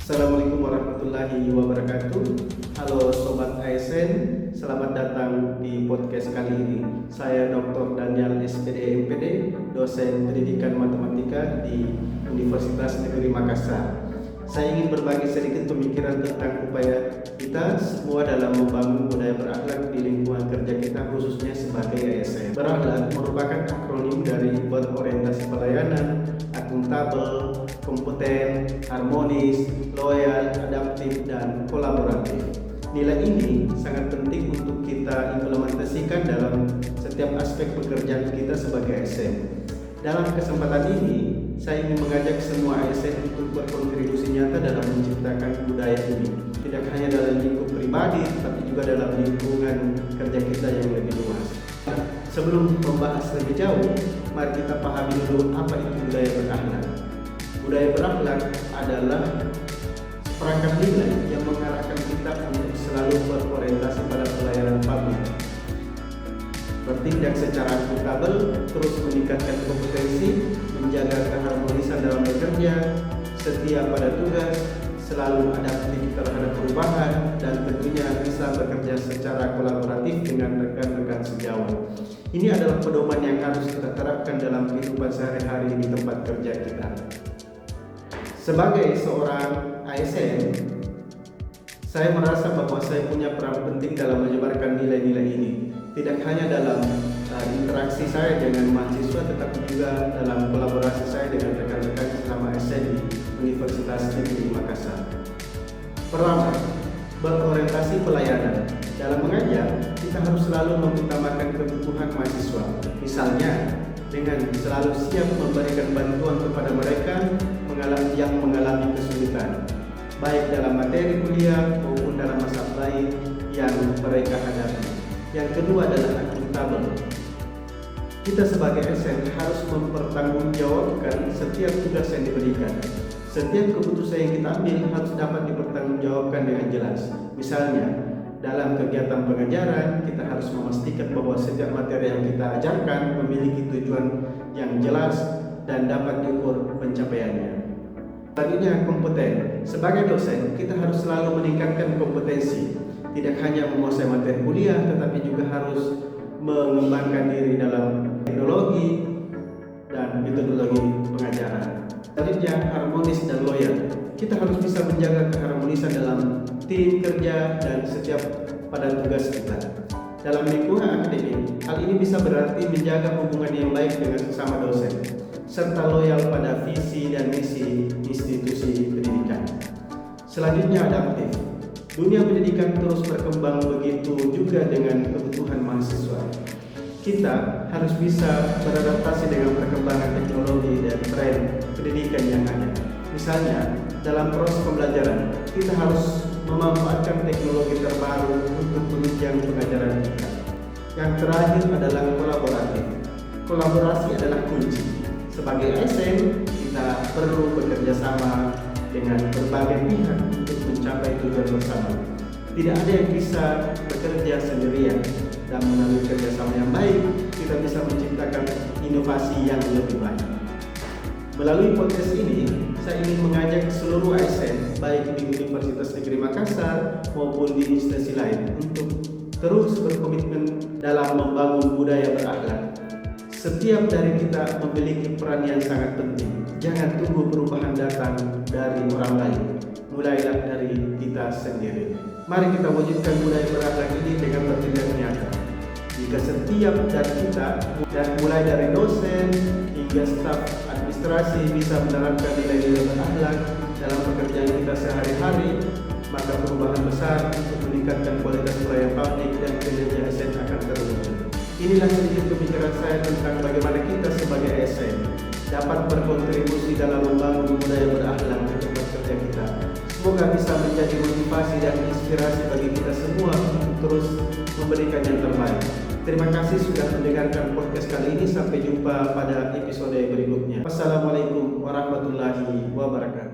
Assalamualaikum warahmatullahi wabarakatuh. Halo Sobat ASN, selamat datang di podcast kali ini. Saya Dr. Daniel SPD MPD, dosen pendidikan matematika di Universitas Negeri Makassar. Saya ingin berbagi sedikit pemikiran tentang upaya kita semua dalam membangun budaya berakhlak di lingkungan kerja kita, khususnya sebagai ASN. Berakhlak merupakan akronim dari berorientasi pelayanan, akuntabel, kompeten, harmonis, loyal, adaptif, dan kolaboratif. Nilai ini sangat penting untuk kita implementasikan dalam setiap aspek pekerjaan kita sebagai ASN. Dalam kesempatan ini, saya ingin mengajak semua ASN untuk berkontribusi nyata dalam menciptakan budaya ini. Tidak hanya dalam lingkup pribadi, tapi juga dalam lingkungan kerja kita yang lebih luas. Sebelum membahas lebih jauh, mari kita pahami dulu apa itu budaya berakhlak. Budaya berakhlak adalah perangkat nilai yang mengarahkan kita untuk selalu berorientasi pada pelayanan publik, bertindak secara akuntabel, terus meningkatkan kompetensi, menjaga keharmonisan dalam bekerja, setia pada tugas, selalu adaptif terhadap perubahan, dan tentunya bisa bekerja secara kolaboratif dengan rekan-rekan sejawat. Ini adalah pedoman yang harus kita terapkan dalam kehidupan sehari-hari di tempat kerja kita. Sebagai seorang ASN, saya merasa bahwa saya punya peran penting dalam menyebarkan nilai-nilai ini. Tidak hanya dalam interaksi saya dengan mahasiswa, tetapi juga dalam kolaborasi saya dengan rekan-rekan sesama ASN di Universitas Negeri Makassar. Pertama, berorientasi pelayanan. Dalam mengajar, kita harus selalu mengutamakan kebutuhan mahasiswa. Misalnya, dengan selalu siap memberikan bantuan kepada mereka yang mengalami kesulitan, baik dalam materi kuliah maupun dalam masalah lain yang mereka hadapi. Yang kedua adalah akuntabel. Kita sebagai ASN harus mempertanggungjawabkan setiap tugas yang diberikan. Setiap keputusan yang kita ambil harus dapat dipertanggungjawabkan dengan jelas. Misalnya, dalam kegiatan pengajaran, kita harus memastikan bahwa setiap materi yang kita ajarkan memiliki tujuan yang jelas dan dapat diukur pencapaiannya. Selanjutnya, kompeten. Sebagai dosen, kita harus selalu meningkatkan kompetensi. Tidak hanya menguasai materi kuliah, tetapi juga harus mengembangkan diri dalam teknologi dan metodologi pengajaran. Selanjutnya, harmonis dan loyal. Kita harus bisa menjaga keharmonisan dalam tim kerja dan setiap pada tugas kita. Dalam lingkungan akademik, hal ini bisa berarti menjaga hubungan yang baik dengan sesama dosen, serta loyal pada visi dan misi institusi pendidikan. Selanjutnya, adaptif. Dunia pendidikan terus berkembang, begitu juga dengan kebutuhan mahasiswa. Kita harus bisa beradaptasi dengan perkembangan teknologi dan tren pendidikan yang ada. Misalnya, dalam proses pembelajaran, kita harus memanfaatkan teknologi terbaru untuk menunjang pengajaran kita. Yang terakhir adalah kolaboratif. Kolaborasi adalah kunci. Sebagai ASN, kita perlu bekerja sama dengan berbagai pihak untuk mencapai tujuan bersama. Tidak ada yang bisa bekerja sendirian, dan melalui kerjasama yang baik, kita bisa menciptakan inovasi yang lebih baik. Melalui podcast ini, saya ingin mengajak seluruh ASN, baik di Universitas Negeri Makassar maupun di instansi lain, untuk terus berkomitmen dalam membangun budaya berakhlak. Setiap dari kita memiliki peran yang sangat penting. Jangan tunggu perubahan datang dari orang lain. Mulailah dari kita sendiri. Mari kita wujudkan budaya berakhlak ini dengan bertindak nyata. Jika setiap dari kita, dan mulai dari dosen hingga staf administrasi, bisa menerapkan nilai-nilai berakhlak dalam pekerjaan kita sehari-hari, maka perubahan besar untuk meningkatkan kualitas pelayanan publik dan kinerja ASN akan terwujud. Inilah sedikit pemikiran saya tentang bagaimana kita sebagai ASN dapat berkontribusi dalam membangun budaya berakhlak di tempat kerja kita. Semoga bisa menjadi motivasi dan inspirasi bagi kita semua untuk terus memberikan yang terbaik. Terima kasih sudah mendengarkan podcast kali ini. Sampai jumpa pada episode berikutnya. Wassalamualaikum warahmatullahi wabarakatuh.